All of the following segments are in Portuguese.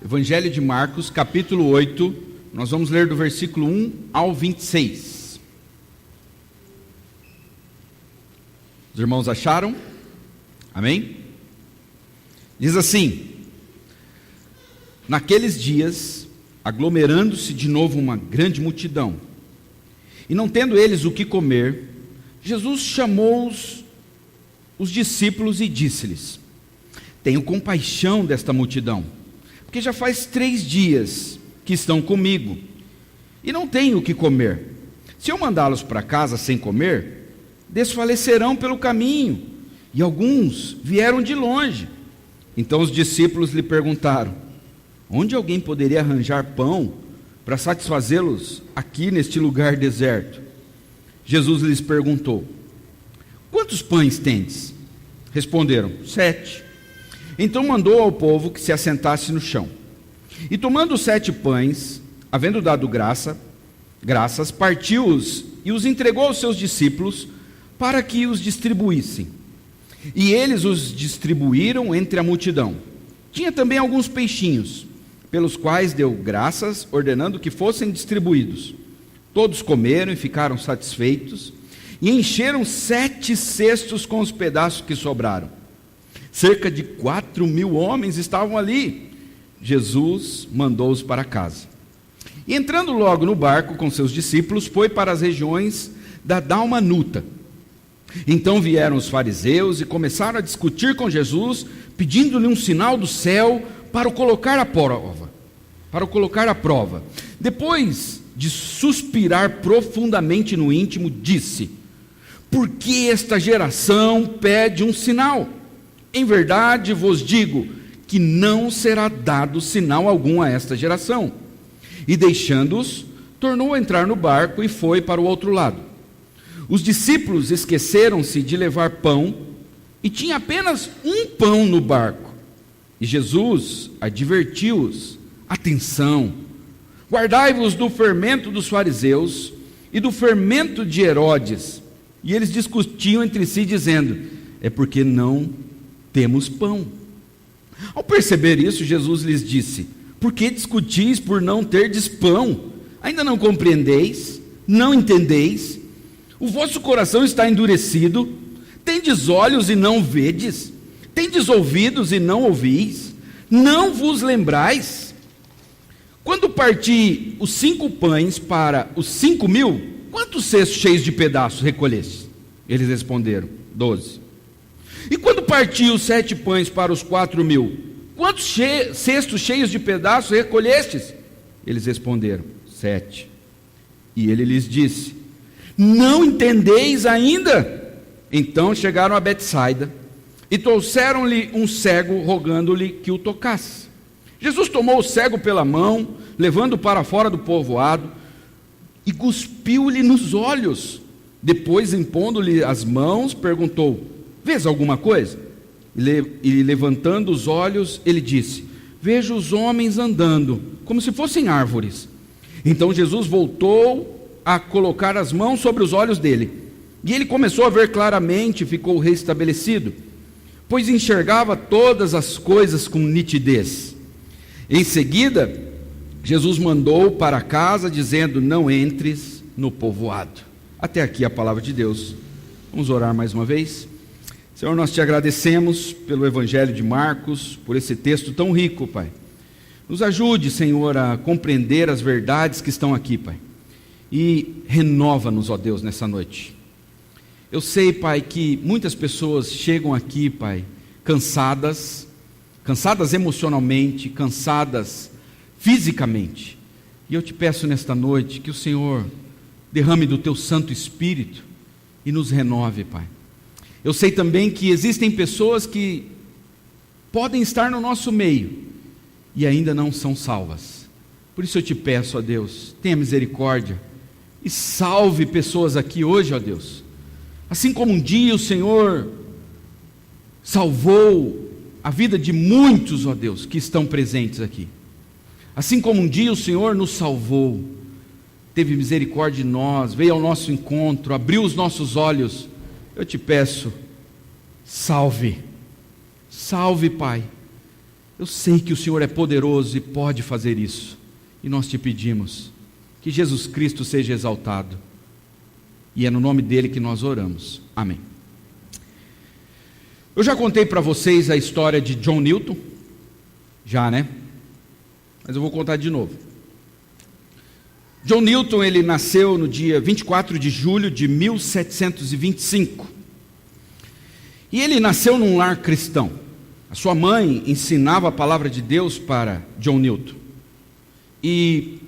Evangelho de Marcos, capítulo 8, nós vamos ler do versículo 1 ao 26. Os irmãos acharam? Amém? Diz assim: naqueles dias, aglomerando-se de novo uma grande multidão, e não tendo eles o que comer, Jesus chamou os discípulos e disse-lhes: tenho compaixão desta multidão, porque já faz 3 dias que estão comigo, e não tenho o que comer. Se eu mandá-los para casa sem comer, desfalecerão pelo caminho, e alguns vieram de longe. Então os discípulos lhe perguntaram: onde alguém poderia arranjar pão para satisfazê-los aqui neste lugar deserto? Jesus lhes perguntou: quantos pães tendes? Responderam: 7. Então mandou ao povo que se assentasse no chão. E tomando os 7 pães, havendo dado graças, partiu-os e os entregou aos seus discípulos para que os distribuíssem. E eles os distribuíram entre a multidão. Tinha também alguns peixinhos, pelos quais deu graças, ordenando que fossem distribuídos. Todos comeram e ficaram satisfeitos, e encheram 7 cestos com os pedaços que sobraram. Cerca de 4.000 homens estavam ali. Jesus mandou-os para casa. E entrando logo no barco com seus discípulos, foi para as regiões da Dalmanuta. Então vieram os fariseus e começaram a discutir com Jesus, pedindo-lhe um sinal do céu para o colocar à prova. Depois de suspirar profundamente no íntimo, disse: por que esta geração pede um sinal? Em verdade vos digo que não será dado sinal algum a esta geração. E deixando-os, tornou a entrar no barco e foi para o outro lado. Os discípulos esqueceram-se de levar pão, e tinha apenas um pão no barco. E Jesus advertiu-os: atenção, guardai-vos do fermento dos fariseus e do fermento de Herodes. E eles discutiam entre si, dizendo: é porque não temos pão. Ao perceber isso, Jesus lhes disse: por que discutis por não terdes pão? Ainda não compreendeis? Não entendeis? O vosso coração está endurecido? Tendes olhos e não vedes? Tendes ouvidos e não ouvis? Não vos lembrais? Quando parti os 5 pães para os 5.000, quantos cestos cheios de pedaços recolheste? Eles responderam: 12. E quando parti os 7 pães para os 4.000, quantos cestos cheios de pedaços recolhestes? Eles responderam: 7. E ele lhes disse: não entendeis ainda? Então chegaram a Betsaida e trouxeram-lhe um cego, rogando-lhe que o tocasse. Jesus tomou o cego pela mão, levando-o para fora do povoado, e cuspiu-lhe nos olhos. Depois, impondo-lhe as mãos, perguntou: vês alguma coisa? E levantando os olhos, ele disse: vejo os homens andando, como se fossem árvores. Então Jesus voltou a colocar as mãos sobre os olhos dele, e ele começou a ver claramente e ficou restabelecido, pois enxergava todas as coisas com nitidez. Em seguida, Jesus mandou para casa, dizendo: não entres no povoado. Até aqui a palavra de Deus. Vamos orar mais uma vez. Senhor, nós te agradecemos pelo Evangelho de Marcos, por esse texto tão rico, Pai. Nos ajude, Senhor, a compreender as verdades que estão aqui, Pai. E renova-nos, ó Deus, nessa noite. Eu sei, Pai, que muitas pessoas chegam aqui, Pai, cansadas emocionalmente, cansadas fisicamente. E eu te peço nesta noite que o Senhor derrame do teu Santo Espírito e nos renove, Pai. Eu sei também que existem pessoas que podem estar no nosso meio e ainda não são salvas. Por isso eu te peço, ó Deus, tenha misericórdia e salve pessoas aqui hoje, ó Deus. Assim como um dia o Senhor salvou a vida de muitos, ó Deus, que estão presentes aqui. Assim como um dia o Senhor nos salvou, teve misericórdia de nós, veio ao nosso encontro, abriu os nossos olhos. Eu te peço, salve, Pai, Eu sei que o Senhor é poderoso e pode fazer isso. E nós te pedimos que Jesus Cristo seja exaltado. E é no nome dele que nós oramos. Amém. Eu já contei para vocês a história de John Newton. Já, né? Mas eu vou contar de novo. John Newton, ele nasceu no dia 24 de julho de 1725. E ele nasceu num lar cristão. A sua mãe ensinava a palavra de Deus para John Newton. E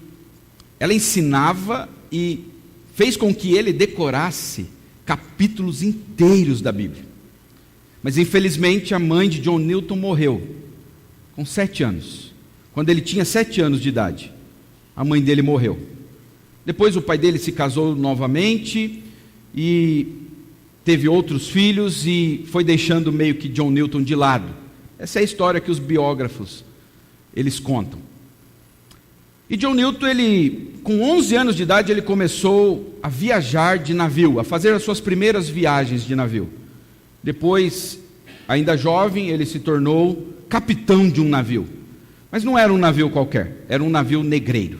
ela ensinava e fez com que ele decorasse capítulos inteiros da Bíblia. Mas infelizmente a mãe de John Newton morreu com 7 anos. Quando ele tinha 7 anos de idade, a mãe dele morreu. Depois o pai dele se casou novamente e teve outros filhos e foi deixando meio que John Newton de lado. Essa é a história que os biógrafos eles contam. E John Newton, com 11 anos de idade, ele começou a viajar de navio, a fazer as suas primeiras viagens de navio. Depois, ainda jovem, ele se tornou capitão de um navio. Mas não era um navio qualquer, era um navio negreiro.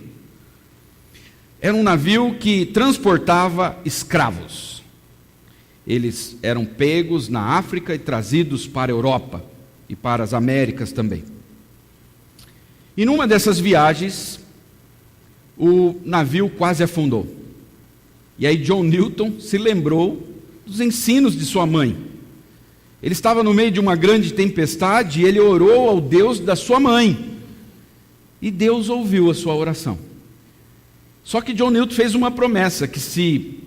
Era um navio que transportava escravos. Eles eram pegos na África e trazidos para a Europa e para as Américas também. E numa dessas viagens, o navio quase afundou. E aí John Newton se lembrou dos ensinos de sua mãe. Ele estava no meio de uma grande tempestade e ele orou ao Deus da sua mãe. E Deus ouviu a sua oração. Só que John Newton fez uma promessa, que se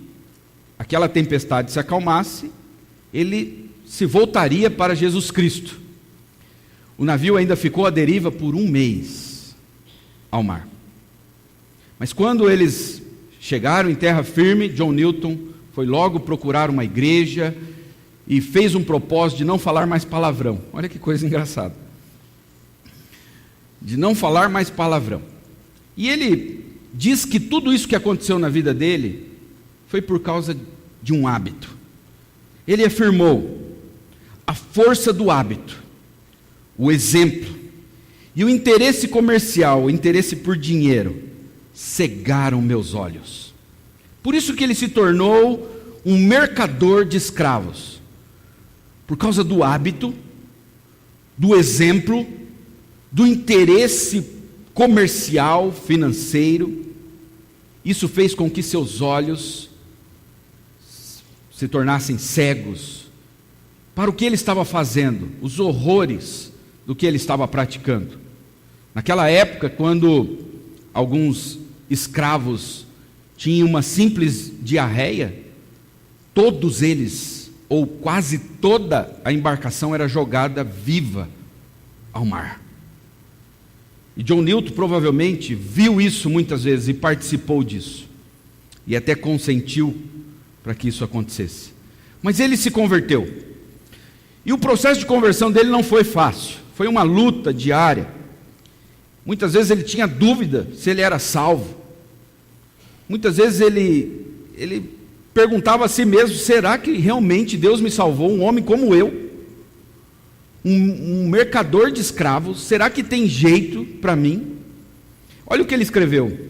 aquela tempestade se acalmasse, ele se voltaria para Jesus Cristo. O navio ainda ficou à deriva por 1 mês ao mar. Mas quando eles chegaram em terra firme, John Newton foi logo procurar uma igreja e fez um propósito de não falar mais palavrão. Olha que coisa engraçada. De não falar mais palavrão. E ele diz que tudo isso que aconteceu na vida dele foi por causa de um hábito. Ele afirmou: a força do hábito, o exemplo e o interesse comercial, o interesse por dinheiro, cegaram meus olhos. Por isso que ele se tornou um mercador de escravos. Por causa do hábito, do exemplo, do interesse comercial, financeiro, isso fez com que seus olhos se tornassem cegos para o que ele estava fazendo, os horrores do que ele estava praticando. Naquela época, quando alguns escravos tinham uma simples diarreia, todos eles, ou quase toda a embarcação era jogada viva ao mar. E John Newton provavelmente viu isso muitas vezes e participou disso. E até consentiu para que isso acontecesse. Mas ele se converteu. E o processo de conversão dele não foi fácil. Foi uma luta diária. Muitas vezes ele tinha dúvida se ele era salvo. Muitas vezes ele perguntava a si mesmo: será que realmente Deus me salvou? Um homem como eu, um mercador de escravos, será que tem jeito para mim? Olha o que ele escreveu.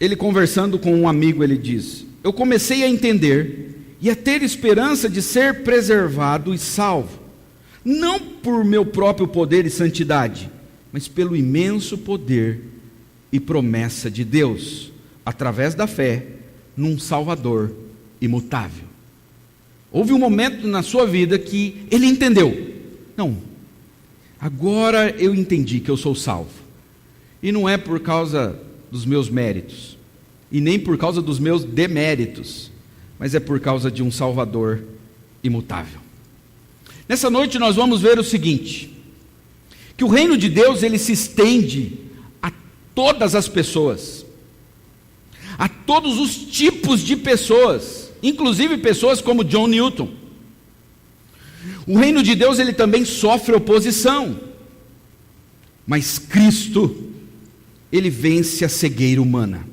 Ele, conversando com um amigo, ele diz: eu comecei a entender e a ter esperança de ser preservado e salvo, não por meu próprio poder e santidade, mas pelo imenso poder e promessa de Deus, através da fé num Salvador imutável. Houve um momento na sua vida que ele entendeu: não, agora eu entendi que eu sou salvo, e não é por causa dos meus méritos, e nem por causa dos meus deméritos, mas é por causa de um Salvador imutável. Nessa noite nós vamos ver o seguinte: que o reino de Deus, ele se estende a todas as pessoas, a todos os tipos de pessoas, inclusive pessoas como John Newton. O reino de Deus, ele também sofre oposição, mas Cristo, ele vence a cegueira humana.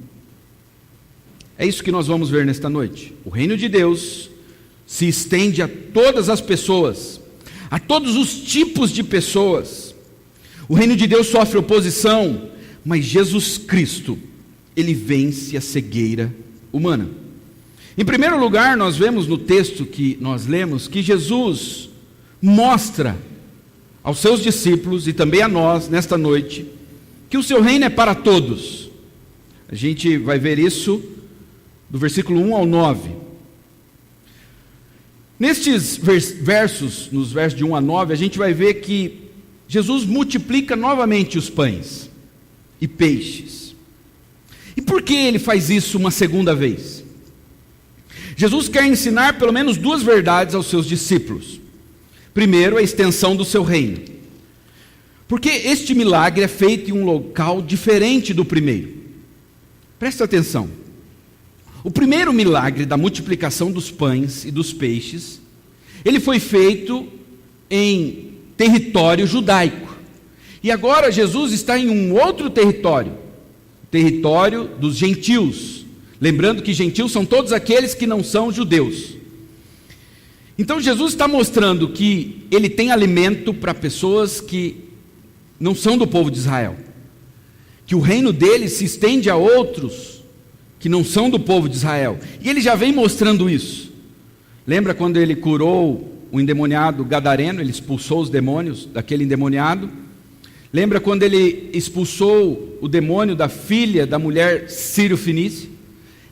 É isso que nós vamos ver nesta noite. O reino de Deus se estende a todas as pessoas, a todos os tipos de pessoas. O reino de Deus sofre oposição, mas Jesus Cristo, ele vence a cegueira humana. Em primeiro lugar, nós vemos no texto que nós lemos que Jesus mostra aos seus discípulos e também a nós nesta noite que o seu reino é para todos. A gente vai ver isso do versículo 1 ao 9. Nestes versos, nos versos de 1 a 9, a gente vai ver que Jesus multiplica novamente os pães e peixes. E por que ele faz isso uma segunda vez? Jesus quer ensinar pelo menos duas verdades aos seus discípulos. Primeiro, a extensão do seu reino. Porque este milagre é feito em um local diferente do primeiro. Presta atenção. O primeiro milagre da multiplicação dos pães e dos peixes, ele foi feito em território judaico. E agora Jesus está em um outro território, o território dos gentios. Lembrando que gentios são todos aqueles que não são judeus. Então Jesus está mostrando que ele tem alimento para pessoas que não são do povo de Israel, que o reino dele se estende a outros que não são do povo de Israel, e ele já vem mostrando isso. Lembra quando ele curou o endemoniado gadareno, ele expulsou os demônios daquele endemoniado? Lembra quando ele expulsou o demônio da filha da mulher sírio-fenícia?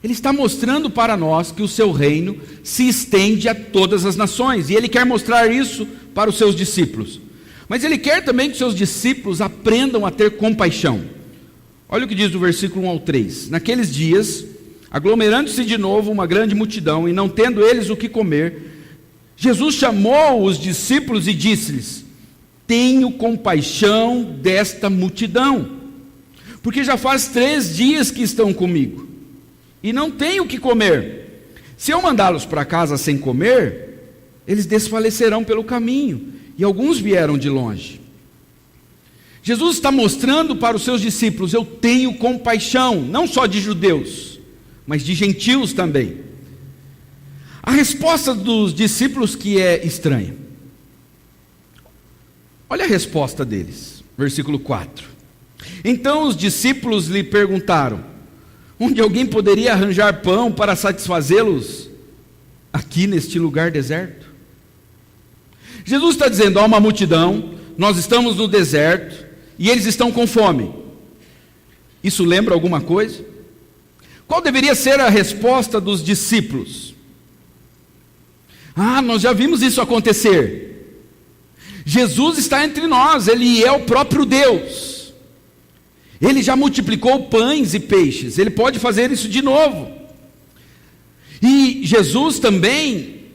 Ele está mostrando para nós que o seu reino se estende a todas as nações, e ele quer mostrar isso para os seus discípulos. Mas ele quer também que seus discípulos aprendam a ter compaixão. Olha o que diz do versículo 1 ao 3. Naqueles dias, aglomerando-se de novo uma grande multidão, e não tendo eles o que comer, Jesus chamou os discípulos e disse-lhes: tenho compaixão desta multidão, porque já faz 3 dias que estão comigo, e não tenho o que comer. Se eu mandá-los para casa sem comer, eles desfalecerão pelo caminho, e alguns vieram de longe. Jesus está mostrando para os seus discípulos: eu tenho compaixão, não só de judeus, mas de gentios também. A resposta dos discípulos que é estranha. Olha a resposta deles, versículo 4. Então os discípulos lhe perguntaram: onde alguém poderia arranjar pão para satisfazê-los aqui neste lugar deserto? Jesus está dizendo: há uma multidão, nós estamos no deserto e eles estão com fome. Isso lembra alguma coisa? Qual deveria ser a resposta dos discípulos? Nós já vimos isso acontecer. Jesus está entre nós, ele é o próprio Deus. Ele já multiplicou pães e peixes, ele pode fazer isso de novo. E Jesus também,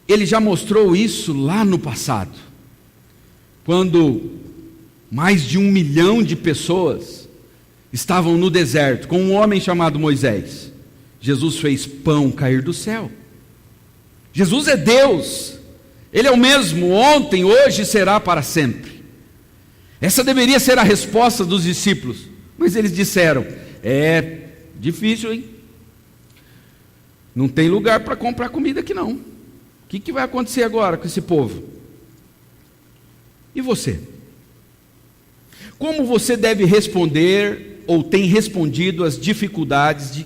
ele já mostrou isso lá no passado, quando mais de 1 milhão de pessoas estavam no deserto, com um homem chamado Moisés. Jesus fez pão cair do céu. Jesus é Deus, ele é o mesmo ontem, hoje e será para sempre. Essa deveria ser a resposta dos discípulos, mas eles disseram: é difícil, hein? Não tem lugar para comprar comida aqui não. O que vai acontecer agora com esse povo? E você? Como você deve responder ou tem respondido às dificuldades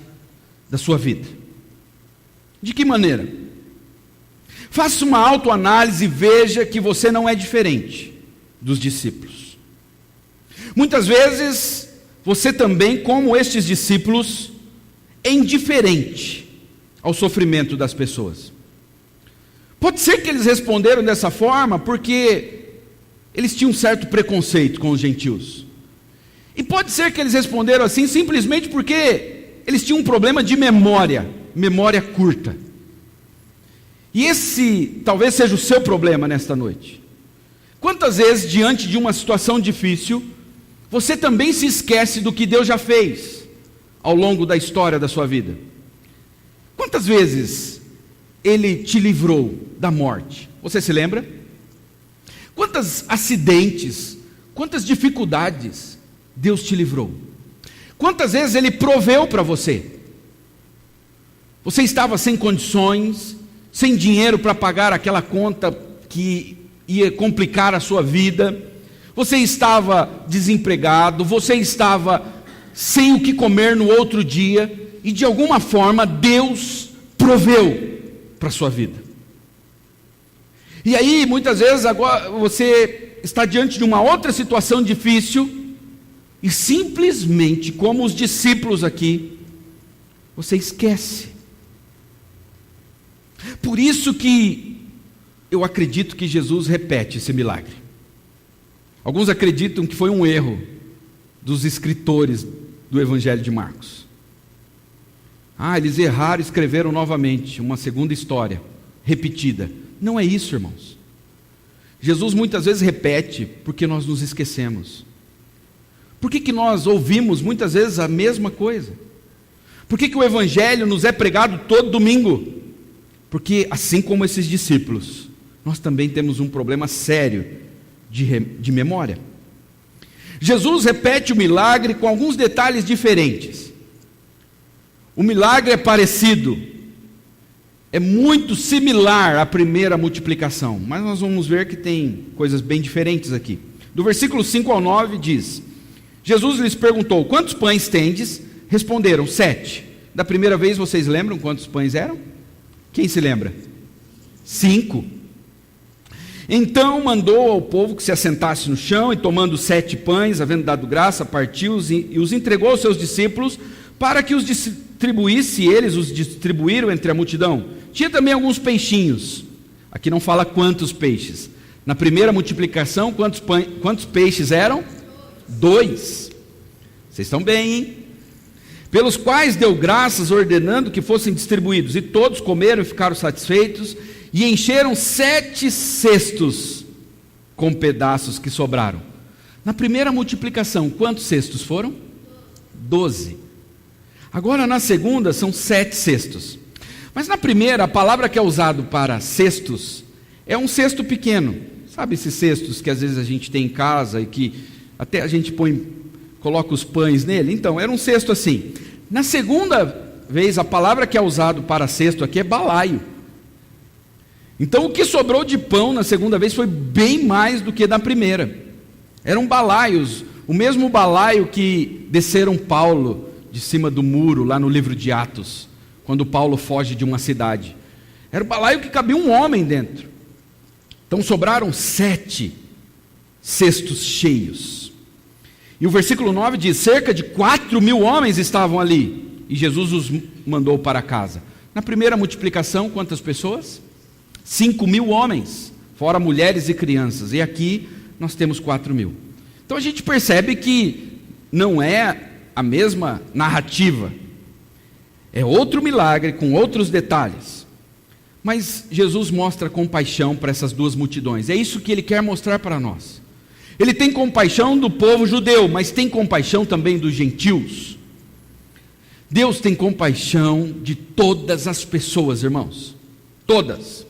da sua vida? De que maneira? Faça uma autoanálise e veja que você não é diferente dos discípulos. Muitas vezes, você também, como estes discípulos, é indiferente ao sofrimento das pessoas. Pode ser que eles responderam dessa forma porque eles tinham um certo preconceito com os gentios. E pode ser que eles responderam assim simplesmente porque eles tinham um problema de memória curta. E esse talvez seja o seu problema nesta noite. Quantas vezes, diante de uma situação difícil, você também se esquece do que Deus já fez ao longo da história da sua vida? Quantas vezes Ele te livrou da morte? Você se lembra? Quantos acidentes, quantas dificuldades Deus te livrou? Quantas vezes Ele proveu para você? Você estava sem condições, sem dinheiro para pagar aquela conta que ia complicar a sua vida, você estava desempregado, você estava sem o que comer no outro dia, e de alguma forma Deus proveu para a sua vida. E aí muitas vezes agora você está diante de uma outra situação difícil, e simplesmente, como os discípulos aqui, você esquece. Por isso que eu acredito que Jesus repete esse milagre. Alguns acreditam que foi um erro dos escritores do Evangelho de Marcos. Eles erraram e escreveram novamente uma segunda história, repetida. Não é isso, irmãos. Jesus muitas vezes repete porque nós nos esquecemos. Por que nós ouvimos muitas vezes a mesma coisa? Por que o Evangelho nos é pregado todo domingo? Porque assim como esses discípulos, nós também temos um problema sério de memória. Jesus repete o milagre com alguns detalhes diferentes. O milagre é parecido, é muito similar à primeira multiplicação, mas nós vamos ver que tem coisas bem diferentes aqui. Do versículo 5 ao 9 diz: Jesus lhes perguntou: quantos pães tendes? Responderam: 7. Da primeira vez vocês lembram quantos pães eram? Quem se lembra? 5. Então mandou ao povo que se assentasse no chão, e tomando 7 pães, havendo dado graça, partiu-os e os entregou aos seus discípulos, para que os distribuísse, e eles os distribuíram entre a multidão. Tinha também alguns peixinhos. Aqui não fala quantos peixes. Na primeira multiplicação, quantos peixes eram? 2. Vocês estão bem, hein? Pelos quais deu graças, ordenando que fossem distribuídos. E todos comeram e ficaram satisfeitos, e encheram 7 cestos com pedaços que sobraram. Na primeira multiplicação, quantos cestos foram? 12. Agora na segunda são 7 cestos. Mas na primeira, a palavra que é usada para cestos é um cesto pequeno. Sabe esses cestos que às vezes a gente tem em casa e que até a gente coloca os pães nele? Então, era um cesto assim. Na segunda vez, a palavra que é usada para cesto aqui é balaio. Então o que sobrou de pão na segunda vez foi bem mais do que na primeira. Eram balaios, o mesmo balaio que desceram Paulo de cima do muro lá no livro de Atos, quando Paulo foge de uma cidade. Era o balaio que cabia um homem dentro. Então sobraram 7 cestos cheios. E o versículo 9 diz: cerca de 4.000 homens estavam ali, e Jesus os mandou para casa. Na primeira multiplicação, quantas pessoas? 5.000 homens, fora mulheres e crianças, e aqui nós temos 4.000. Então a gente percebe que não é a mesma narrativa, é outro milagre com outros detalhes, mas Jesus mostra compaixão para essas duas multidões. É isso que ele quer mostrar para nós. Ele tem compaixão do povo judeu, mas tem compaixão também dos gentios. Deus tem compaixão de todas as pessoas, irmãos, todas,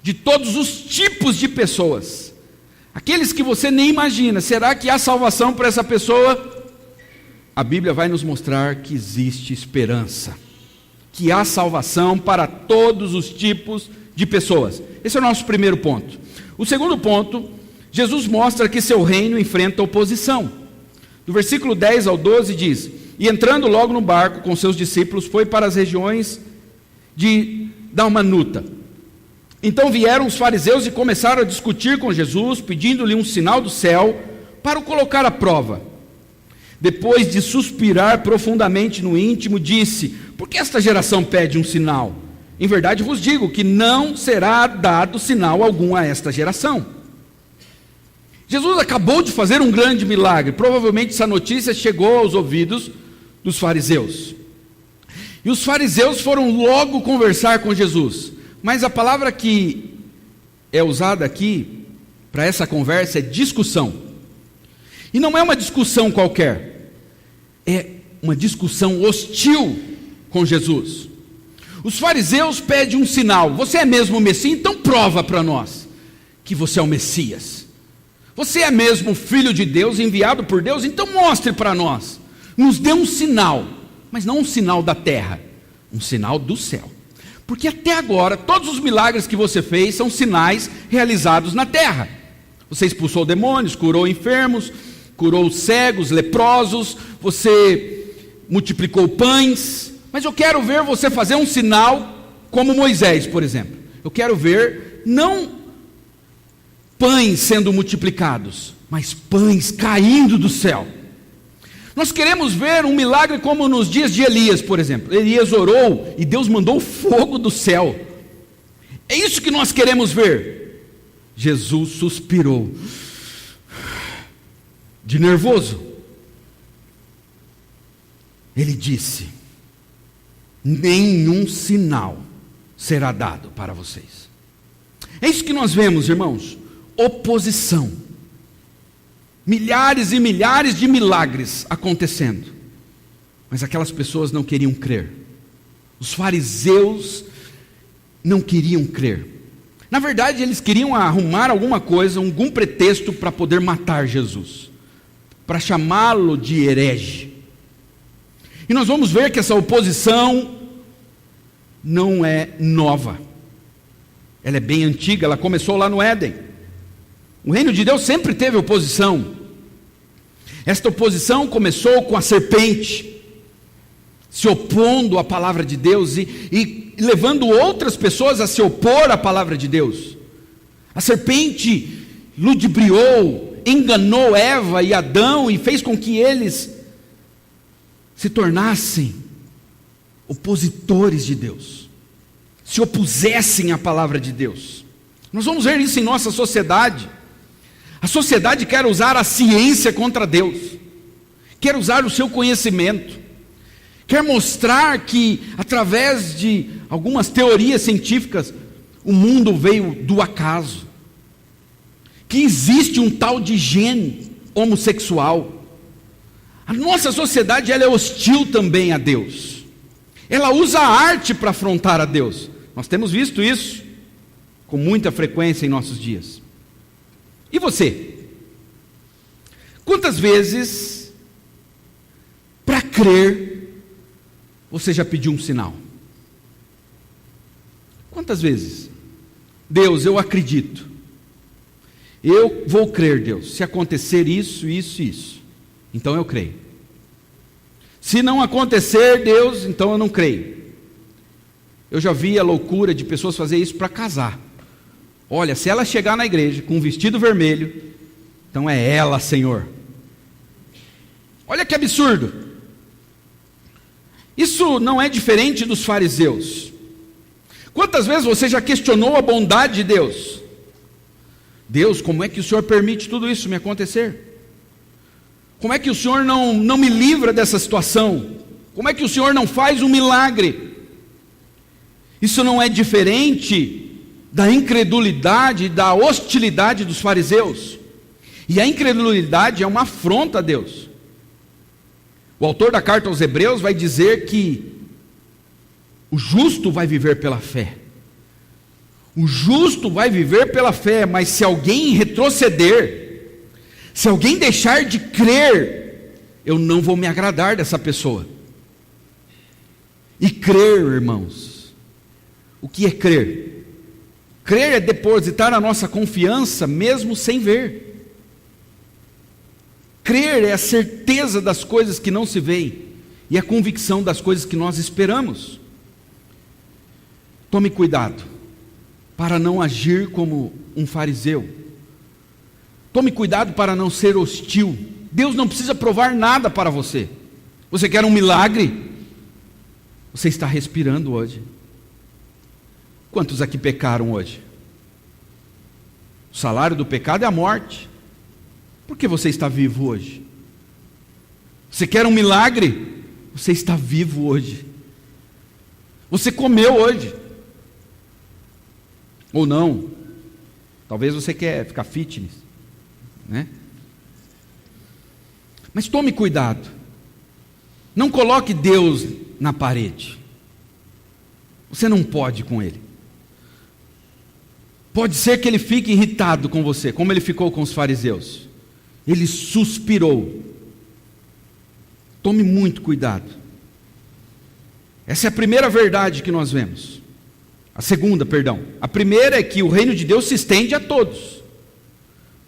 de todos os tipos de pessoas, aqueles que você nem imagina. Será que há salvação para essa pessoa? A Bíblia vai nos mostrar que existe esperança, que há salvação para todos os tipos de pessoas. Esse é o nosso primeiro ponto. O segundo ponto, Jesus mostra que seu reino enfrenta oposição. Do versículo 10 ao 12 diz: e entrando logo no barco com seus discípulos, foi para as regiões de Dalmanuta. Então vieram os fariseus e começaram a discutir com Jesus, pedindo-lhe um sinal do céu para o colocar à prova. Depois de suspirar profundamente no íntimo, disse: por que esta geração pede um sinal? Em verdade vos digo que não será dado sinal algum a esta geração. Jesus acabou de fazer um grande milagre. Provavelmente essa notícia chegou aos ouvidos dos fariseus. E os fariseus foram logo conversar com Jesus. Mas a palavra que é usada aqui para essa conversa é discussão. E não é uma discussão qualquer, é uma discussão hostil com Jesus. Os fariseus pedem um sinal: você é mesmo o Messias? Então prova para nós que você é o Messias. Você é mesmo o Filho de Deus, enviado por Deus? Então mostre para nós, nos dê um sinal, mas não um sinal da terra, um sinal do céu. Porque até agora, todos os milagres que você fez são sinais realizados na terra. Você expulsou demônios, curou enfermos, curou cegos, leprosos, você multiplicou pães. Mas eu quero ver você fazer um sinal como Moisés, por exemplo. Eu quero ver, não pães sendo multiplicados, mas pães caindo do céu. Nós queremos ver um milagre como nos dias de Elias, por exemplo. Elias orou e Deus mandou fogo do céu. É isso que nós queremos ver. Jesus suspirou, de nervoso. Ele disse: nenhum sinal será dado para vocês. É isso que nós vemos, irmãos. Oposição. Milhares e milhares de milagres acontecendo, mas aquelas pessoas não queriam crer. Os fariseus não queriam crer. Na verdade, eles queriam arrumar alguma coisa, algum pretexto para poder matar Jesus, para chamá-lo de herege. E nós vamos ver que essa oposição não é nova. Ela é bem antiga, ela começou lá no Éden. O reino de Deus sempre teve oposição. Esta oposição começou com a serpente, se opondo à palavra de Deus e levando outras pessoas a se opor à palavra de Deus. A serpente ludibriou, enganou Eva e Adão e fez com que eles se tornassem opositores de Deus, se opusessem à palavra de Deus. Nós vamos ver isso em nossa sociedade. A sociedade quer usar a ciência contra Deus, quer usar o seu conhecimento, quer mostrar que através de algumas teorias científicas o mundo veio do acaso, que existe um tal de gene homossexual. A nossa sociedade, ela é hostil também a Deus. Ela usa a arte para afrontar a Deus. Nós temos visto isso com muita frequência em nossos dias. E você? Quantas vezes, para crer, você já pediu um sinal? Quantas vezes? Deus, eu acredito. Eu vou crer, Deus. Se acontecer isso, isso, isso, então eu creio. Se não acontecer, Deus, então eu não creio. Eu já vi a loucura de pessoas fazer isso para casar. Olha, se ela chegar na igreja com um vestido vermelho, então é ela, Senhor. Olha que absurdo. Isso não é diferente dos fariseus. Quantas vezes você já questionou a bondade de Deus? Deus, como é que o Senhor permite tudo isso me acontecer? Como é que o Senhor não me livra dessa situação? Como é que o Senhor não faz um milagre? Isso não é diferente da incredulidade, da hostilidade dos fariseus. E a incredulidade é uma afronta a Deus. O autor da carta aos Hebreus vai dizer que o justo vai viver pela fé. O justo vai viver pela fé, mas se alguém retroceder, se alguém deixar de crer, eu não vou me agradar dessa pessoa. E crer, irmãos, o que é crer? Crer é depositar a nossa confiança mesmo sem ver. Crer é a certeza das coisas que não se veem e a convicção das coisas que nós esperamos. Tome cuidado para não agir como um fariseu. Tome cuidado para não ser hostil. Deus não precisa provar nada para você. Você quer um milagre? Você está respirando hoje. Quantos aqui pecaram hoje? O salário do pecado é a morte. Por que você está vivo hoje? Você quer um milagre? Você está vivo hoje. Você comeu hoje. Ou não. Talvez você quer ficar fitness, né? Mas tome cuidado. Não coloque Deus na parede. Você não pode com Ele. Pode ser que Ele fique irritado com você, como Ele ficou com os fariseus. Ele suspirou. Tome muito cuidado. Essa é a primeira verdade que nós vemos. A segunda, perdão. A primeira é que o reino de Deus se estende a todos.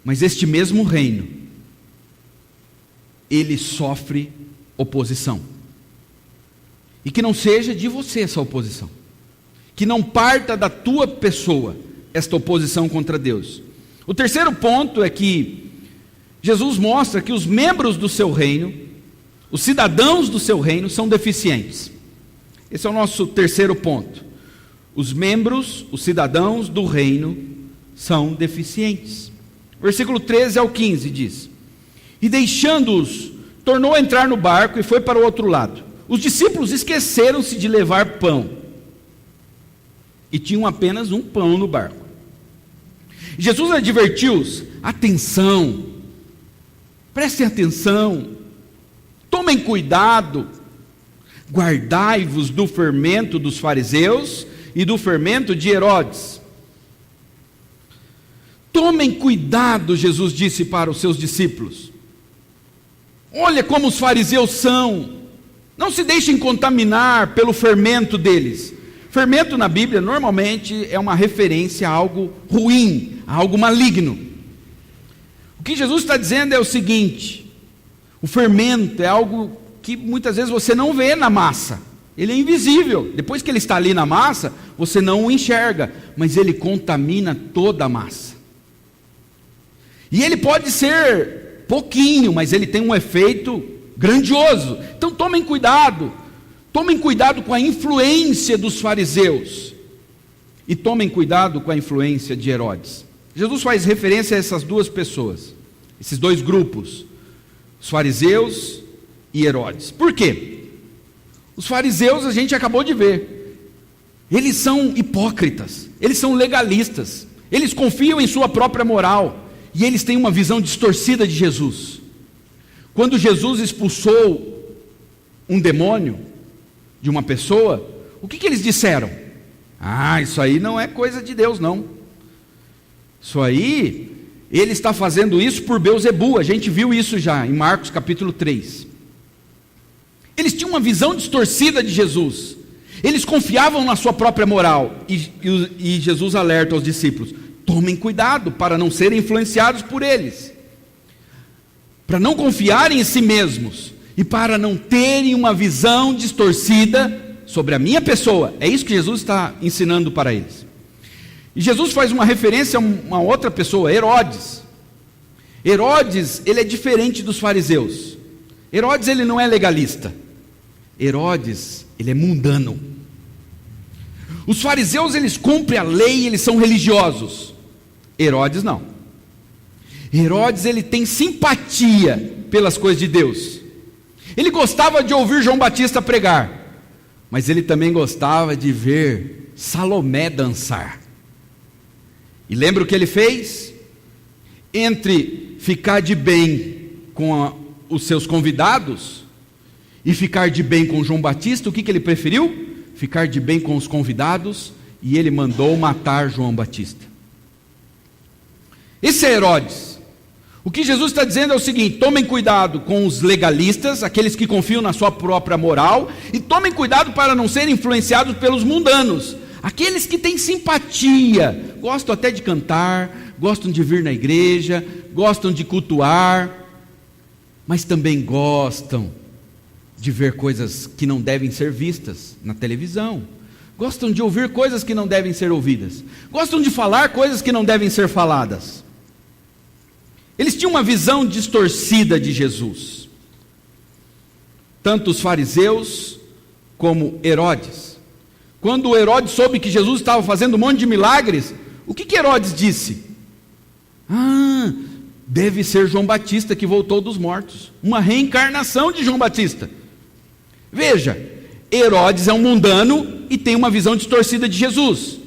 Mas este mesmo reino, ele sofre oposição. E que não seja de você essa oposição. Que não parta da tua pessoa esta oposição contra Deus. O terceiro ponto é que Jesus mostra que os membros do seu reino, os cidadãos do seu reino, são deficientes. Esse é o nosso terceiro ponto. Os membros, os cidadãos do reino, são deficientes. Versículo 13 ao 15 diz: E deixando-os, tornou a entrar no barco e foi para o outro lado. Os discípulos esqueceram-se de levar pão, e tinham apenas um pão no barco. Jesus advertiu-os: atenção, prestem atenção, tomem cuidado, guardai-vos do fermento dos fariseus e do fermento de Herodes. Tomem cuidado, Jesus disse para os seus discípulos. Olha como os fariseus são. Não se deixem contaminar pelo fermento deles. Fermento na Bíblia normalmente é uma referência a algo ruim, a algo maligno. O que Jesus está dizendo é o seguinte: o fermento é algo que muitas vezes você não vê na massa. Ele é invisível. Depois que ele está ali na massa, você não o enxerga, mas ele contamina toda a massa. E ele pode ser pouquinho, mas ele tem um efeito grandioso. Então tomem cuidado com a influência dos fariseus, e tomem cuidado com a influência de Herodes. Jesus faz referência a essas duas pessoas, esses dois grupos, os fariseus e Herodes. Por quê? Os fariseus, a gente acabou de ver, eles são hipócritas, eles são legalistas, eles confiam em sua própria moral, e eles têm uma visão distorcida de Jesus. Quando Jesus expulsou um demônio de uma pessoa, o que eles disseram? Isso aí não é coisa de Deus não. Isso aí, ele está fazendo isso por Beelzebu. A gente viu isso já em Marcos capítulo 3. Eles tinham uma visão distorcida de Jesus. Eles confiavam na sua própria moral. E Jesus alerta aos discípulos: tomem cuidado para não serem influenciados por eles, para não confiarem em si mesmos e para não terem uma visão distorcida sobre a minha pessoa. É isso que Jesus está ensinando para eles. E Jesus faz uma referência a uma outra pessoa, Herodes. Herodes, ele é diferente dos fariseus. Herodes, ele não é legalista. Herodes, ele é mundano. Os fariseus, eles cumprem a lei, eles são religiosos. Herodes não. Herodes, ele tem simpatia pelas coisas de Deus. Ele gostava de ouvir João Batista pregar, mas ele também gostava de ver Salomé dançar. E lembra o que ele fez? Entre ficar de bem com os seus convidados e ficar de bem com João Batista, o que ele preferiu? Ficar de bem com os convidados, e ele mandou matar João Batista. Esse é Herodes. O que Jesus está dizendo é o seguinte: tomem cuidado com os legalistas, aqueles que confiam na sua própria moral, e tomem cuidado para não serem influenciados pelos mundanos, aqueles que têm simpatia, gostam até de cantar, gostam de vir na igreja, gostam de cultuar, mas também gostam de ver coisas que não devem ser vistas na televisão, gostam de ouvir coisas que não devem ser ouvidas, gostam de falar coisas que não devem ser faladas. Eles tinham uma visão distorcida de Jesus, tanto os fariseus como Herodes. Quando Herodes soube que Jesus estava fazendo um monte de milagres, o que Herodes disse? Deve ser João Batista que voltou dos mortos, uma reencarnação de João Batista. Veja, Herodes é um mundano e tem uma visão distorcida de Jesus.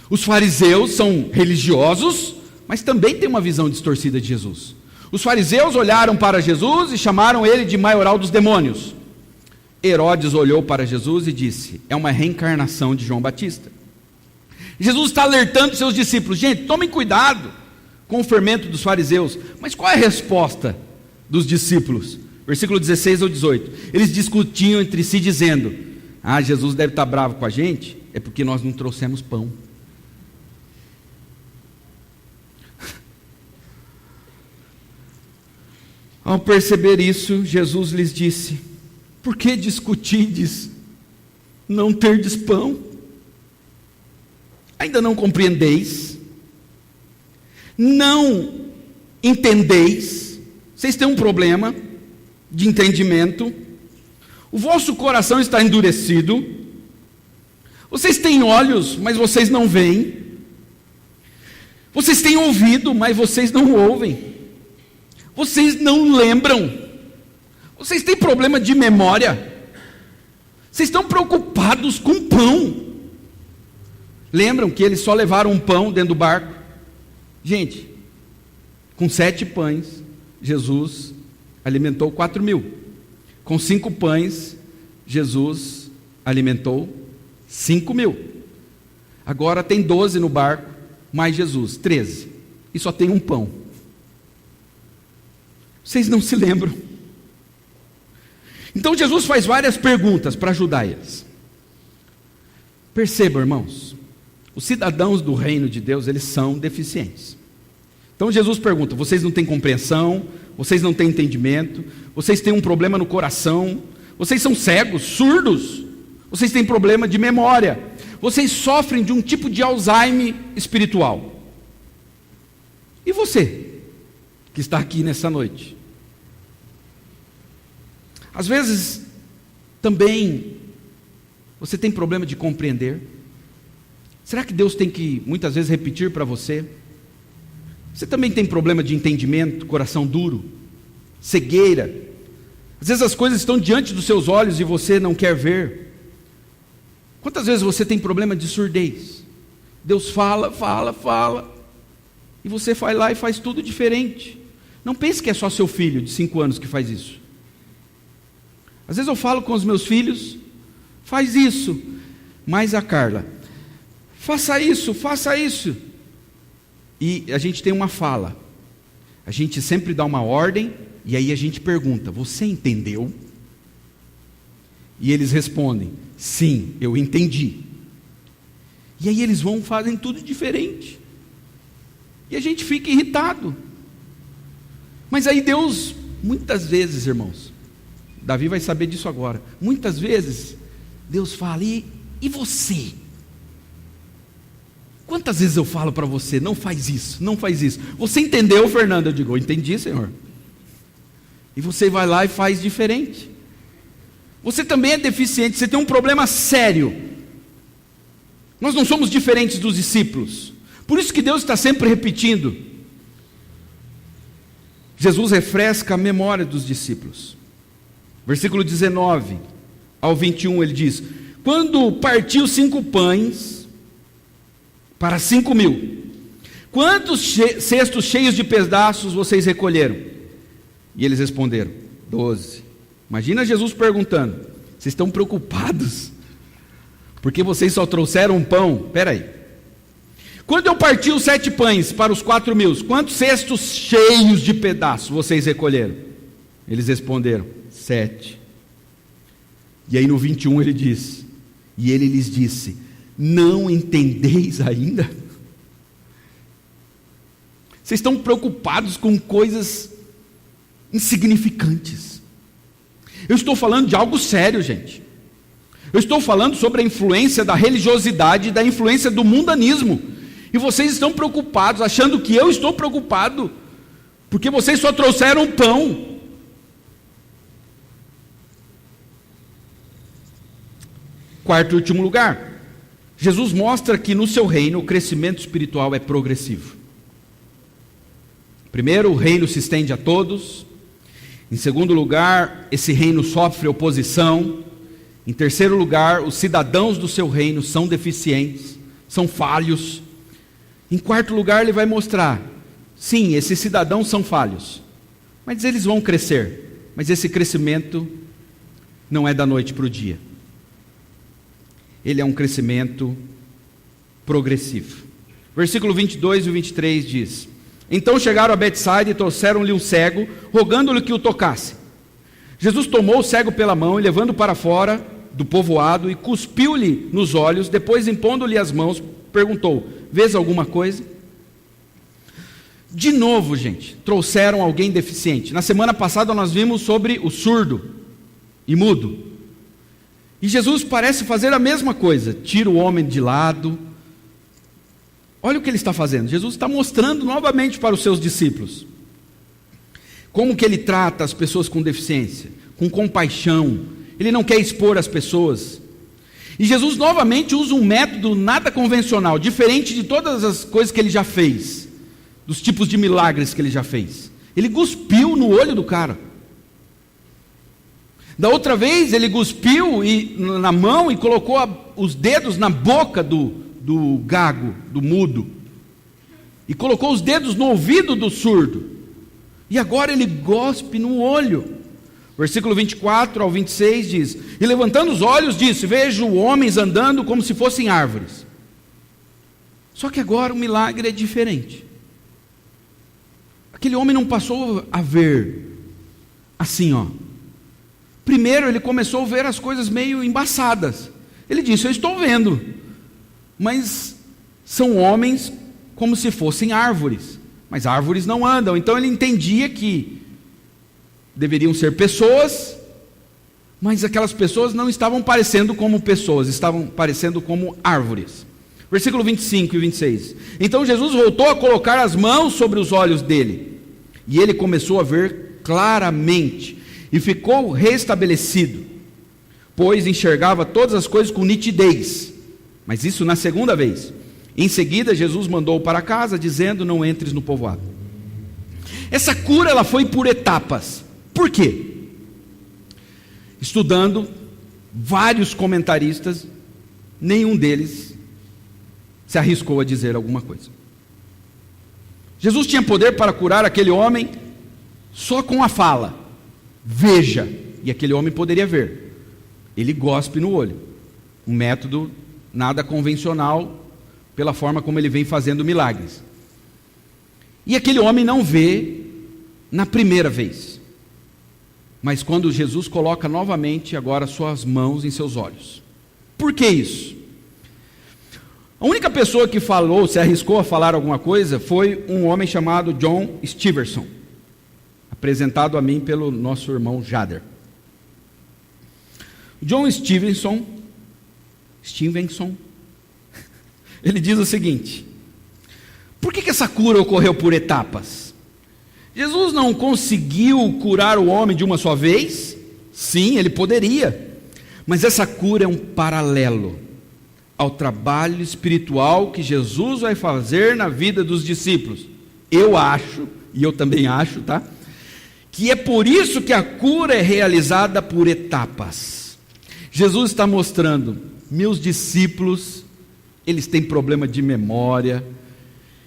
Os fariseus são religiosos, mas também têm uma visão distorcida de Jesus. Os fariseus olharam para Jesus e chamaram ele de maioral dos demônios. Herodes olhou para Jesus e disse: é uma reencarnação de João Batista. Jesus está alertando seus discípulos: gente, tomem cuidado com o fermento dos fariseus. Mas qual é a resposta dos discípulos? Versículo 16 ao 18. Eles discutiam entre si dizendo: Jesus deve estar bravo com a gente, É porque nós não trouxemos pão. Ao perceber isso, Jesus lhes disse: por que discutides não terdes pão? Ainda não compreendeis? Não entendeis? Vocês têm um problema de entendimento? O vosso coração está endurecido? Vocês têm olhos, mas vocês não veem? Vocês têm ouvido, mas vocês não ouvem? Vocês não lembram? Vocês têm problema de memória? Vocês estão preocupados com pão? Lembram que eles só levaram um pão dentro do barco? Gente, com 7 pães, Jesus alimentou 4.000. Com 5 pães, Jesus alimentou 5.000. Agora tem 12 no barco, mais Jesus, 13. E só tem um pão. Vocês não se lembram? Então Jesus faz várias perguntas para ajudar eles. Percebam, irmãos, os cidadãos do reino de Deus, eles são deficientes. Então Jesus pergunta: vocês não têm compreensão? Vocês não têm entendimento? Vocês têm um problema no coração? Vocês são cegos, surdos? Vocês têm problema de memória? Vocês sofrem de um tipo de Alzheimer espiritual? E você, que está aqui nessa noite? Às vezes, também, você tem problema de compreender? Será que Deus tem que, muitas vezes, repetir para você? Você também tem problema de entendimento, coração duro, cegueira? Às vezes as coisas estão diante dos seus olhos e você não quer ver. Quantas vezes você tem problema de surdez? Deus fala, fala, fala, e você vai lá e faz tudo diferente. Não pense que é só seu filho de 5 anos que faz isso. Às vezes eu falo com os meus filhos: faz isso. Mas a Carla: faça isso, faça isso. E a gente tem uma fala. A gente sempre dá uma ordem, e aí a gente pergunta: você entendeu? E eles respondem: sim, eu entendi. E aí eles vão, fazem tudo diferente. E a gente fica irritado. Mas aí Deus, muitas vezes, irmãos, Davi vai saber disso agora, muitas vezes Deus fala: e você? Quantas vezes eu falo para você: não faz isso, não faz isso? Você entendeu, Fernando? Eu digo: eu entendi, Senhor. E você vai lá e faz diferente. Você também é deficiente, você tem um problema sério. Nós não somos diferentes dos discípulos. Por isso que Deus está sempre repetindo. Jesus refresca a memória dos discípulos. Versículo 19 ao 21, ele diz: quando partiu 5 pães para 5.000, quantos cestos cheios de pedaços vocês recolheram? E eles responderam: 12. Imagina Jesus perguntando: vocês estão preocupados porque vocês só trouxeram um pão? Espera aí. Quando eu parti os 7 pães para os 4.000, quantos cestos cheios de pedaços vocês recolheram? Eles responderam: 7. E aí no 21 ele diz: e ele lhes disse: não entendeis ainda? Vocês estão preocupados com coisas insignificantes. Eu estou falando de algo sério, gente. Eu estou falando sobre a influência da religiosidade e da influência do mundanismo. E vocês estão preocupados, achando que eu estou preocupado, porque vocês só trouxeram pão. Quarto e último lugar, Jesus mostra que no seu reino o crescimento espiritual é progressivo. Primeiro, o reino se estende a todos. Em segundo lugar, esse reino sofre oposição. Em terceiro lugar, os cidadãos do seu reino são deficientes, são falhos. Em quarto lugar, ele vai mostrar: sim, esses cidadãos são falhos, mas eles vão crescer. Mas esse crescimento não é da noite para o dia. Ele é um crescimento progressivo. Versículo 22 e 23 diz: então chegaram a Betsaida e trouxeram-lhe um cego, rogando-lhe que o tocasse. Jesus tomou o cego pela mão e, levando para fora, do povoado e cuspiu-lhe nos olhos, depois impondo-lhe as mãos, perguntou: vês alguma coisa? De novo, gente, trouxeram alguém deficiente. Na semana passada nós vimos sobre o surdo e mudo. E Jesus parece fazer a mesma coisa, tira o homem de lado. Olha o que ele está fazendo. Jesus está mostrando novamente para os seus discípulos como que ele trata as pessoas com deficiência, com compaixão. Ele não quer expor as pessoas. E Jesus novamente usa um método nada convencional, diferente de todas as coisas que ele já fez, dos tipos de milagres que ele já fez. Ele cuspiu no olho do cara. Da outra vez ele cuspiu na mão e colocou os dedos na boca do gago, do mudo, e colocou os dedos no ouvido do surdo. E agora ele gospe no olho. Versículo 24 ao 26 diz: e levantando os olhos disse: vejo homens andando como se fossem árvores. Só que agora o milagre é diferente. Aquele homem não passou a ver assim, ó. Primeiro ele começou a ver as coisas meio embaçadas. Ele disse: eu estou vendo, mas são homens como se fossem árvores, mas árvores não andam. Então ele entendia que deveriam ser pessoas, mas aquelas pessoas não estavam parecendo como pessoas, estavam parecendo como árvores. Versículo 25 e 26. Então Jesus voltou a colocar as mãos sobre os olhos dele, e ele começou a ver claramente, e ficou restabelecido, pois enxergava todas as coisas com nitidez. Mas isso na segunda vez. Em seguida Jesus mandou para casa, dizendo: não entres no povoado. Essa cura ela foi por etapas. Por quê? Estudando vários comentaristas, nenhum deles se arriscou a dizer alguma coisa. Jesus tinha poder para curar aquele homem só com a fala: veja, e aquele homem poderia ver. Ele gospe no olho, um método nada convencional pela forma como ele vem fazendo milagres. E aquele homem não vê na primeira vez, mas quando Jesus coloca novamente agora suas mãos em seus olhos. Por que isso? A única pessoa que falou, se arriscou a falar alguma coisa, foi um homem chamado John Stevenson, apresentado a mim pelo nosso irmão Jader. John Stevenson, ele diz o seguinte: por que essa cura ocorreu por etapas? Jesus não conseguiu curar o homem de uma só vez? Sim, ele poderia, mas essa cura é um paralelo ao trabalho espiritual que Jesus vai fazer na vida dos discípulos. Eu acho, e eu também acho, tá? Que é por isso que a cura é realizada por etapas. Jesus está mostrando: meus discípulos, eles têm problema de memória,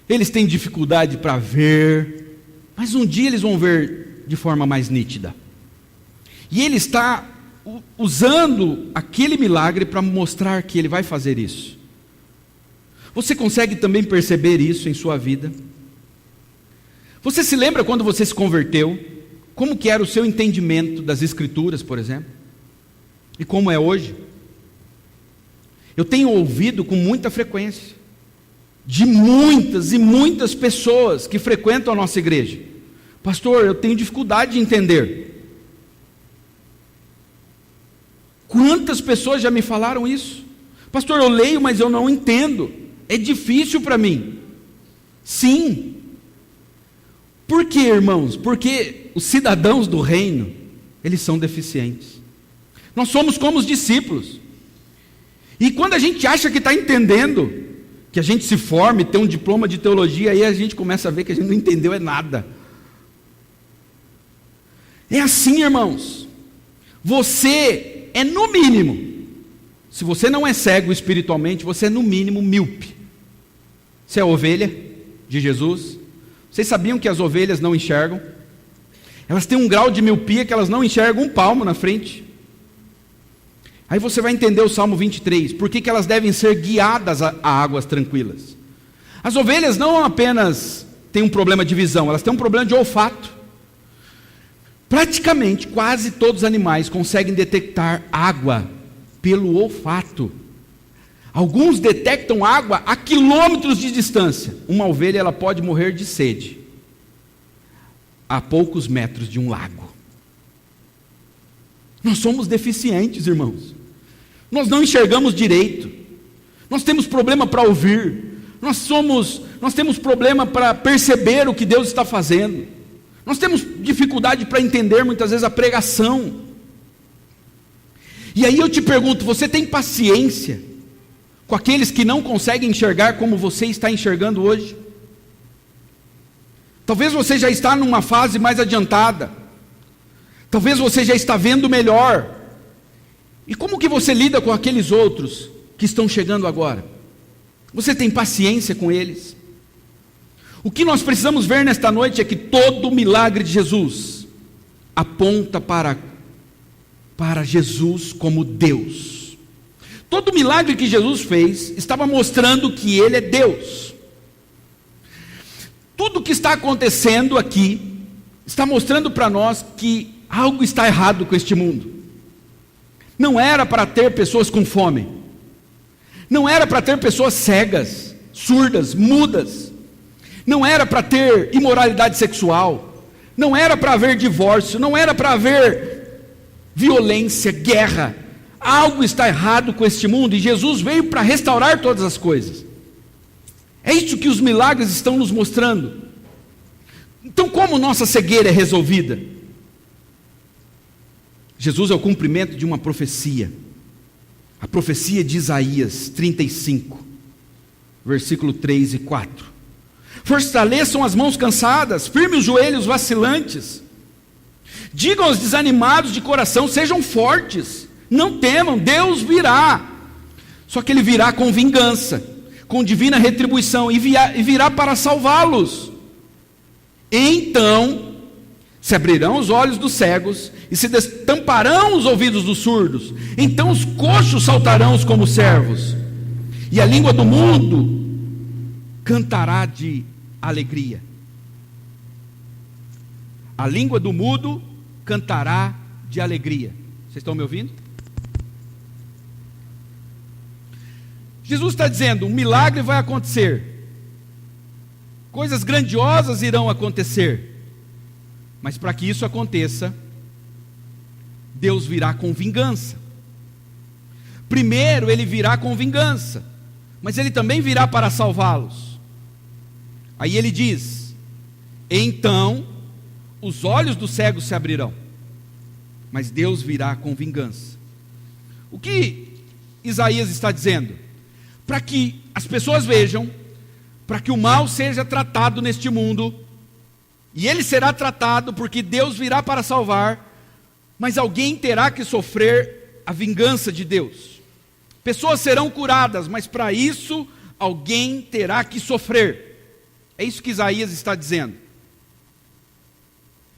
eles têm dificuldade para ver, mas um dia eles vão ver de forma mais nítida. E ele está usando aquele milagre para mostrar que ele vai fazer isso. Você consegue também perceber isso em sua vida? Você se lembra quando você se converteu? Como que era o seu entendimento das Escrituras, por exemplo? E como é hoje? Eu tenho ouvido com muita frequência de muitas e muitas pessoas que frequentam a nossa igreja: pastor, eu tenho dificuldade de entender. Quantas pessoas já me falaram isso? Pastor, eu leio, mas eu não entendo, é difícil para mim. Sim. Por quê, irmãos? Porque os cidadãos do reino, eles são deficientes. Nós somos como os discípulos. E quando a gente acha que está entendendo, que a gente se forma e tem um diploma de teologia, aí a gente começa a ver que a gente não entendeu é nada. É assim, irmãos. Você é no mínimo, se você não é cego espiritualmente, você é no mínimo míope. Você é ovelha de Jesus. Vocês sabiam que as ovelhas não enxergam? Elas têm um grau de miopia que elas não enxergam um palmo na frente. Aí você vai entender o Salmo 23, por que elas devem ser guiadas a águas tranquilas. As ovelhas não apenas têm um problema de visão, elas têm um problema de olfato. Praticamente quase todos os animais conseguem detectar água pelo olfato. Alguns detectam água a quilômetros de distância. Uma ovelha ela pode morrer de sede a poucos metros de um lago. Nós somos deficientes, irmãos. Nós não enxergamos direito. Nós temos problema para ouvir. Nós temos problema para perceber o que Deus está fazendo. Nós temos dificuldade para entender muitas vezes a pregação. E aí eu te pergunto, você tem paciência com aqueles que não conseguem enxergar como você está enxergando hoje? Talvez você já está numa fase mais adiantada. Talvez você já está vendo melhor. E como que você lida com aqueles outros que estão chegando agora? Você tem paciência com eles? O que nós precisamos ver nesta noite é que todo milagre de Jesus aponta para Jesus como Deus. Todo milagre que Jesus fez estava mostrando que Ele é Deus. Tudo que está acontecendo aqui está mostrando para nós que algo está errado com este mundo. Não era para ter pessoas com fome. Não era para ter pessoas cegas, surdas, mudas. Não era para ter imoralidade sexual. Não era para haver divórcio. Não era para haver violência, guerra. Algo está errado com este mundo e Jesus veio para restaurar todas as coisas. É isso que os milagres estão nos mostrando. Então, como nossa cegueira é resolvida? Jesus é o cumprimento de uma profecia. A profecia de Isaías 35, versículo 3 e 4. Fortaleçam as mãos cansadas, firme os joelhos vacilantes. Digam aos desanimados de coração, sejam fortes. Não temam, Deus virá. Só que Ele virá com vingança, com divina retribuição, e virá para salvá-los. Então se abrirão os olhos dos cegos, e se destamparão os ouvidos dos surdos. Então os coxos saltarão como servos, e a língua do mundo cantará de alegria. A língua do mudo cantará de alegria. Vocês estão me ouvindo? Jesus está dizendo, um milagre vai acontecer, coisas grandiosas irão acontecer, mas para que isso aconteça, Deus virá com vingança. Primeiro Ele virá com vingança, mas Ele também virá para salvá-los. Aí Ele diz, então os olhos dos cegos se abrirão, mas Deus virá com vingança. O que Isaías está dizendo? Para que as pessoas vejam, para que o mal seja tratado neste mundo, e ele será tratado porque Deus virá para salvar, mas alguém terá que sofrer a vingança de Deus. Pessoas serão curadas, mas para isso alguém terá que sofrer. É isso que Isaías está dizendo.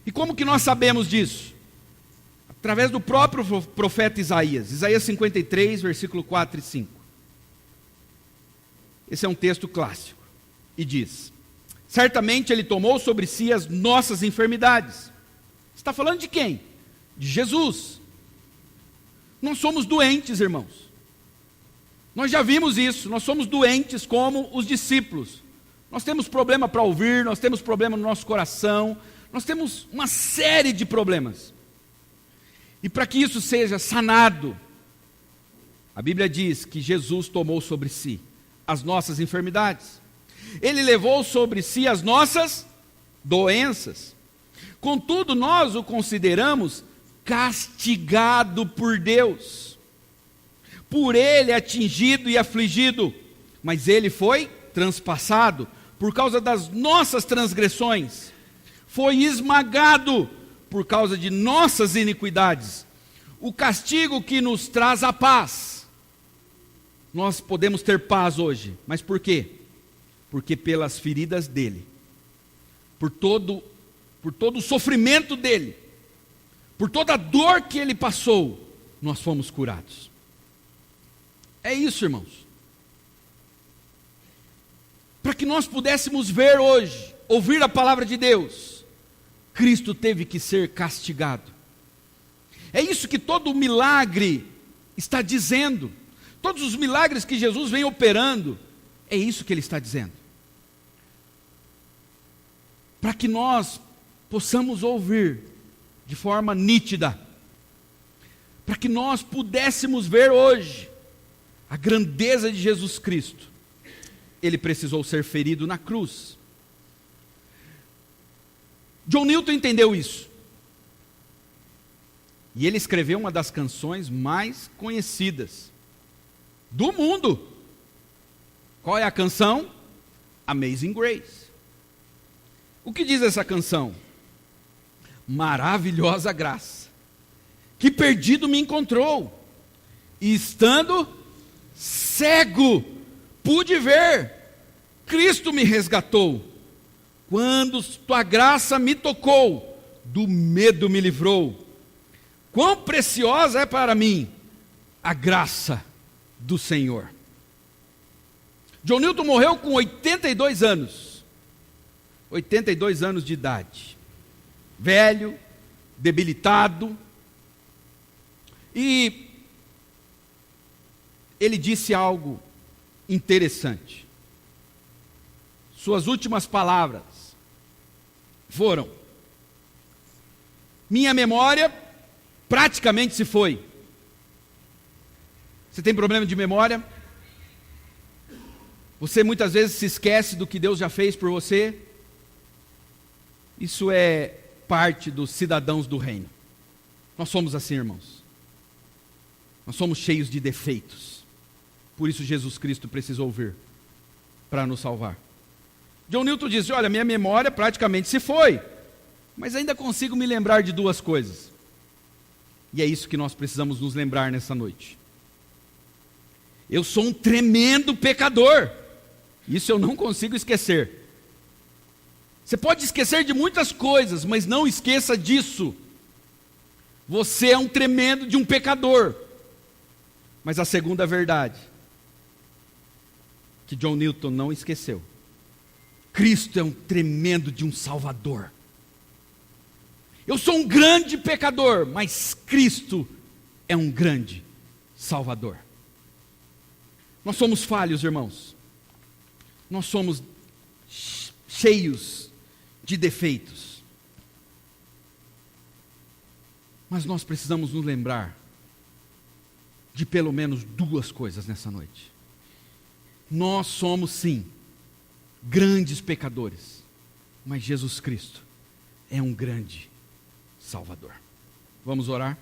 E como que nós sabemos disso? Através do próprio profeta Isaías, Isaías 53, versículo 4 e 5. Esse é um texto clássico, e diz, certamente Ele tomou sobre si as nossas enfermidades. Está falando de quem? De Jesus. Nós somos doentes, irmãos. Nós já vimos isso, nós somos doentes como os discípulos. Nós temos problema para ouvir, nós temos problema no nosso coração, nós temos uma série de problemas. E para que isso seja sanado, a Bíblia diz que Jesus tomou sobre si as nossas enfermidades. Ele levou sobre si as nossas doenças. Contudo, nós o consideramos castigado por Deus, por Ele atingido e afligido, mas Ele foi transpassado por causa das nossas transgressões, foi esmagado por causa de nossas iniquidades. O castigo que nos traz a paz, nós podemos ter paz hoje, mas por quê? Porque pelas feridas dele, por todo o sofrimento dele, por toda a dor que ele passou, nós fomos curados. É isso, irmãos. Para que nós pudéssemos ver hoje, ouvir a palavra de Deus, Cristo teve que ser castigado. É isso que todo milagre está dizendo. Todos os milagres que Jesus vem operando, é isso que ele está dizendo. Para que nós possamos ouvir de forma nítida, para que nós pudéssemos ver hoje a grandeza de Jesus Cristo, ele precisou ser ferido na cruz. John Newton entendeu isso. E ele escreveu uma das canções mais conhecidas do mundo. Qual é a canção? Amazing Grace. O que diz essa canção? Maravilhosa graça, que perdido me encontrou, e estando cego, pude ver, Cristo me resgatou. Quando tua graça me tocou, do medo me livrou. Quão preciosa é para mim a graça do Senhor. John Newton morreu com 82 anos. 82 anos de idade. Velho, debilitado. E ele disse algo interessante. Suas últimas palavras foram: minha memória praticamente se foi. Você tem problema de memória? Você muitas vezes se esquece do que Deus já fez por você? Isso é parte dos cidadãos do reino. Nós somos assim, irmãos. Nós somos cheios de defeitos. Por isso Jesus Cristo precisou vir para nos salvar. John Newton disse: olha, minha memória praticamente se foi, mas ainda consigo me lembrar de duas coisas. E é isso que nós precisamos nos lembrar nessa noite. Eu sou um tremendo pecador. Isso eu não consigo esquecer. Você pode esquecer de muitas coisas, mas não esqueça disso. Você é um tremendo de um pecador. Mas a segunda verdade, que John Newton não esqueceu: Cristo é um tremendo de um Salvador. Eu sou um grande pecador, mas Cristo é um grande Salvador. Nós somos falhos, irmãos. Nós somos cheios de defeitos. Mas nós precisamos nos lembrar de pelo menos duas coisas nessa noite. Nós somos, sim, grandes pecadores, mas Jesus Cristo é um grande Salvador. Vamos orar?